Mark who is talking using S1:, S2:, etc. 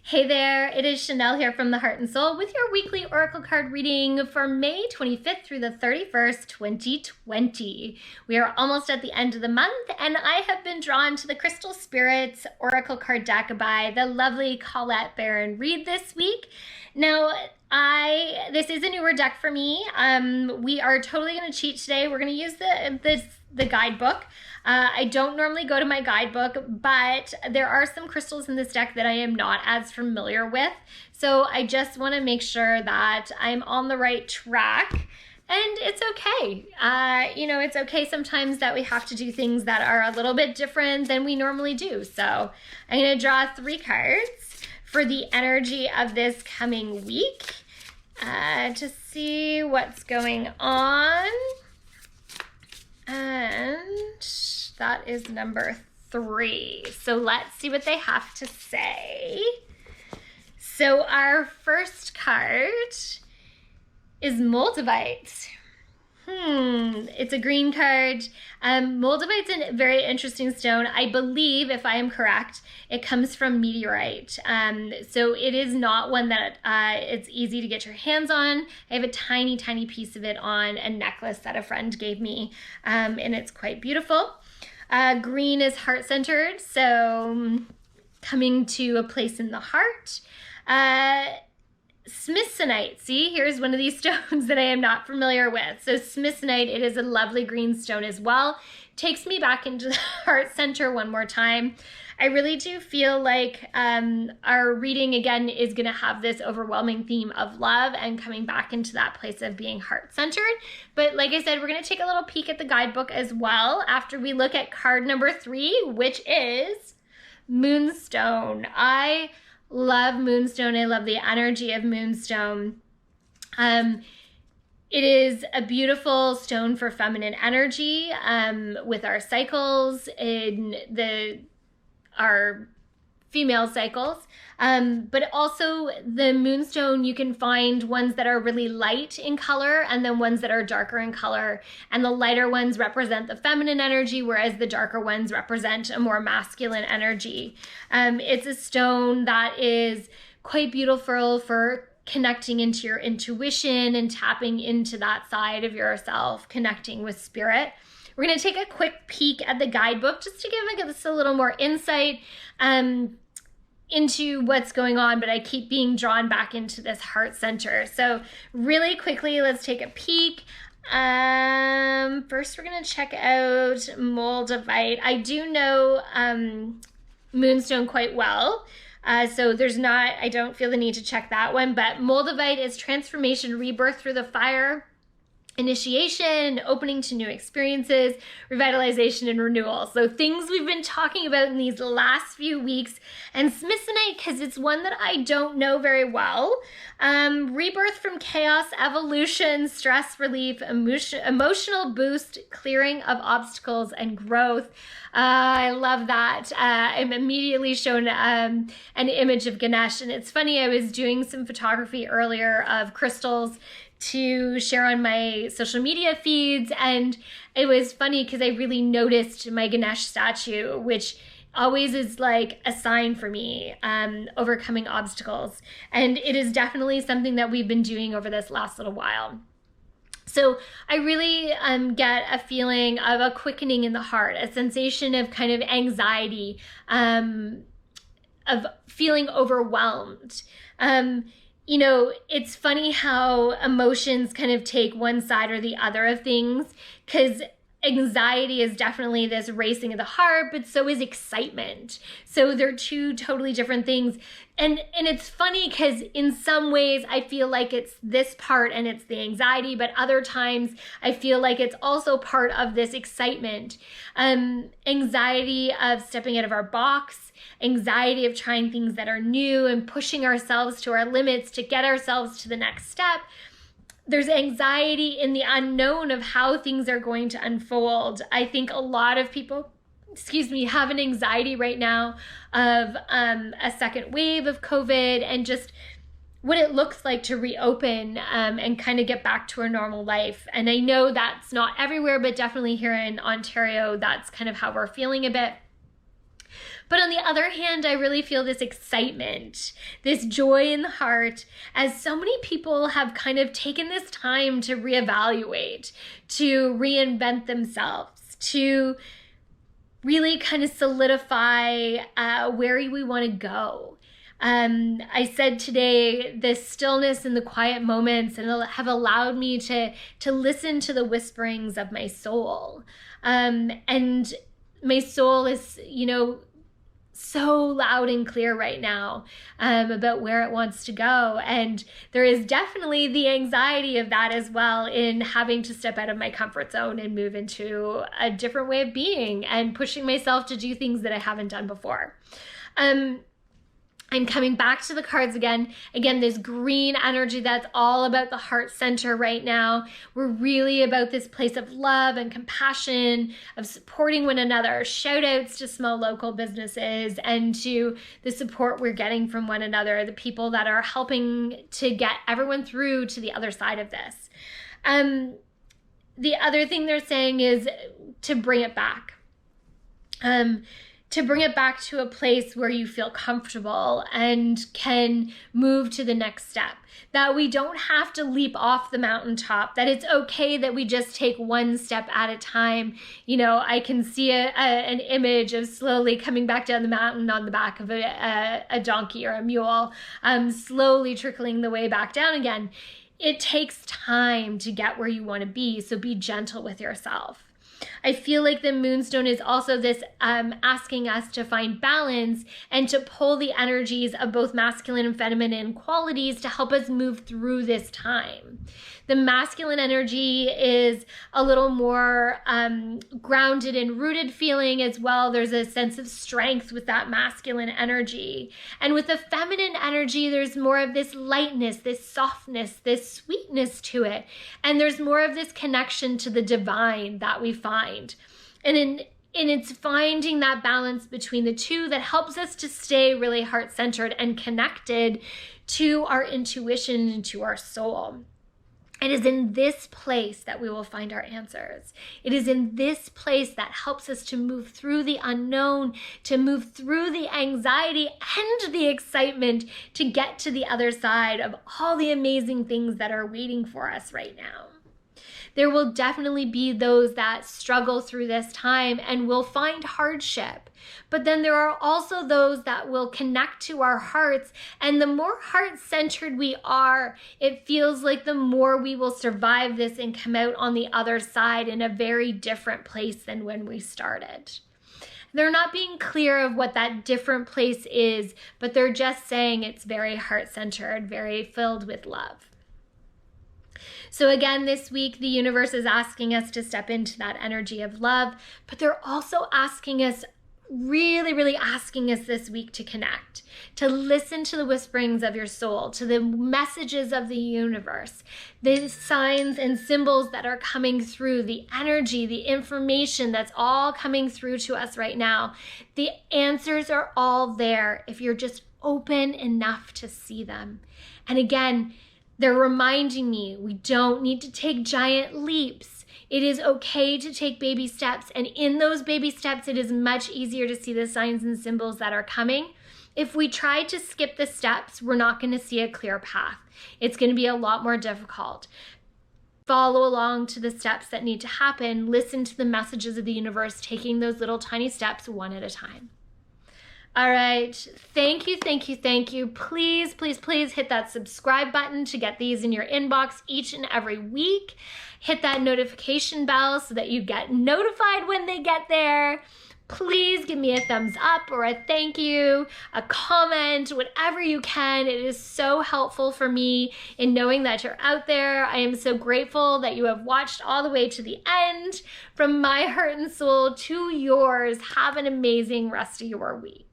S1: Hey there, it is Shanel here from the Heart and Soul with your weekly oracle card reading for May 25th through the 31st, 2020. We are almost at the end of the month, and I have been drawn to the Crystal Spirits oracle card deck by the lovely Colette Baron Reed this week. Now, this is a newer deck for me. We are totally going to cheat today. We're going to use the guidebook. I don't normally go to my guidebook, but there are some crystals in this deck that I am not as familiar with. So I just want to make sure that I'm on the right track. And it's okay. It's okay sometimes that we have to do things that are a little bit different than we normally do. So I'm going to draw 3 cards for the energy of this coming week to see what's going on. And that is number 3. So let's see what they have to say. So our first card is Moldavite. It's a green card. Moldavite's a very interesting stone. I believe, if I am correct, it comes from meteorite. So it is not one that it's easy to get your hands on. I have a tiny, tiny piece of it on a necklace that a friend gave me, and it's quite beautiful. Green is heart-centered, so coming to a place in the heart. Smithsonite. See, here's one of these stones that I am not familiar with. So Smithsonite, it is a lovely green stone as well. Takes me back into the heart center one more time. I really do feel like our reading again is going to have this overwhelming theme of love and coming back into that place of being heart-centered. But like I said, we're going to take a little peek at the guidebook as well after we look at card number 3, which is Moonstone. I love Moonstone. I love the energy of Moonstone. It is a beautiful stone for feminine energy with our cycles our female cycles. But also the Moonstone, you can find ones that are really light in color and then ones that are darker in color. And the lighter ones represent the feminine energy, whereas the darker ones represent a more masculine energy. It's a stone that is quite beautiful for connecting into your intuition and tapping into that side of yourself, connecting with spirit. We're going to take a quick peek at the guidebook just to give us a little more insight into what's going on, but I keep being drawn back into this heart center. So really quickly, let's take a peek. First, we're going to check out Moldavite. I do know Moonstone quite well. So I don't feel the need to check that one, but Moldavite is transformation, rebirth through the fire, initiation, opening to new experiences, revitalization, and renewal. So things we've been talking about in these last few weeks. And Smithsonite, because it's one that I don't know very well. Rebirth from chaos, evolution, stress relief, emotional boost, clearing of obstacles, and growth. I love that. I'm immediately shown an image of Ganesh. And it's funny, I was doing some photography earlier of crystals to share on my social media feeds, and it was funny because I really noticed my Ganesh statue, which always is like a sign for me, overcoming obstacles, and it is definitely something that we've been doing over this last little while. So I really get a feeling of a quickening in the heart, a sensation of kind of anxiety, of feeling overwhelmed. It's funny how emotions kind of take one side or the other of things, because anxiety is definitely this racing of the heart, but so is excitement. So they're 2 totally different things. And it's funny because in some ways I feel like it's this part and it's the anxiety, but other times I feel like it's also part of this excitement. Anxiety of stepping out of our box, anxiety of trying things that are new and pushing ourselves to our limits to get ourselves to the next step. There's anxiety in the unknown of how things are going to unfold. I think a lot of people, have an anxiety right now of a second wave of COVID and just what it looks like to reopen and kind of get back to our normal life. And I know that's not everywhere, but definitely here in Ontario, that's kind of how we're feeling a bit. But on the other hand, I really feel this excitement, this joy in the heart, as so many people have kind of taken this time to reevaluate, to reinvent themselves, to really kind of solidify where we want to go. I said today, this stillness and the quiet moments have allowed me to listen to the whisperings of my soul. And my soul is, so loud and clear right now about where it wants to go. And there is definitely the anxiety of that as well, in having to step out of my comfort zone and move into a different way of being and pushing myself to do things that I haven't done before. I'm coming back to the cards again. Again, this green energy, that's all about the heart center right now. We're really about this place of love and compassion, of supporting one another. Shout outs to small local businesses and to the support we're getting from one another, the people that are helping to get everyone through to the other side of this. The other thing they're saying is to bring it back. To bring it back to a place where you feel comfortable and can move to the next step. That we don't have to leap off the mountaintop, that it's okay that we just take one step at a time. I can see an image of slowly coming back down the mountain on the back of a donkey or a mule, slowly trickling the way back down again. It takes time to get where you want to be, so be gentle with yourself. I feel like the moonstone is also this asking us to find balance and to pull the energies of both masculine and feminine qualities to help us move through this time. The masculine energy is a little more grounded and rooted feeling as well. There's a sense of strength with that masculine energy. And with the feminine energy, there's more of this lightness, this softness, this sweetness to it. And there's more of this connection to the divine that we find. And it's finding that balance between the two that helps us to stay really heart-centered and connected to our intuition and to our soul. It is in this place that we will find our answers. It is in this place that helps us to move through the unknown, to move through the anxiety and the excitement to get to the other side of all the amazing things that are waiting for us right now. There will definitely be those that struggle through this time and will find hardship. But then there are also those that will connect to our hearts. And the more heart-centered we are, it feels like the more we will survive this and come out on the other side in a very different place than when we started. They're not being clear of what that different place is, but they're just saying it's very heart-centered, very filled with love. So again, this week, the universe is asking us to step into that energy of love, but they're also asking us, really asking us this week to connect, to listen to the whisperings of your soul, to the messages of the universe, the signs and symbols that are coming through, the energy, the information that's all coming through to us right now. The answers are all there if you're just open enough to see them. And again, they're reminding me we don't need to take giant leaps. It is okay to take baby steps. And in those baby steps, it is much easier to see the signs and symbols that are coming. If we try to skip the steps, we're not going to see a clear path. It's going to be a lot more difficult. Follow along to the steps that need to happen. Listen to the messages of the universe, taking those little tiny steps one at a time. All right. Thank you. Please hit that subscribe button to get these in your inbox each and every week. Hit that notification bell so that you get notified when they get there. Please give me a thumbs up or a thank you, a comment, whatever you can. It is so helpful for me in knowing that you're out there. I am so grateful that you have watched all the way to the end. From my heart and soul to yours, have an amazing rest of your week.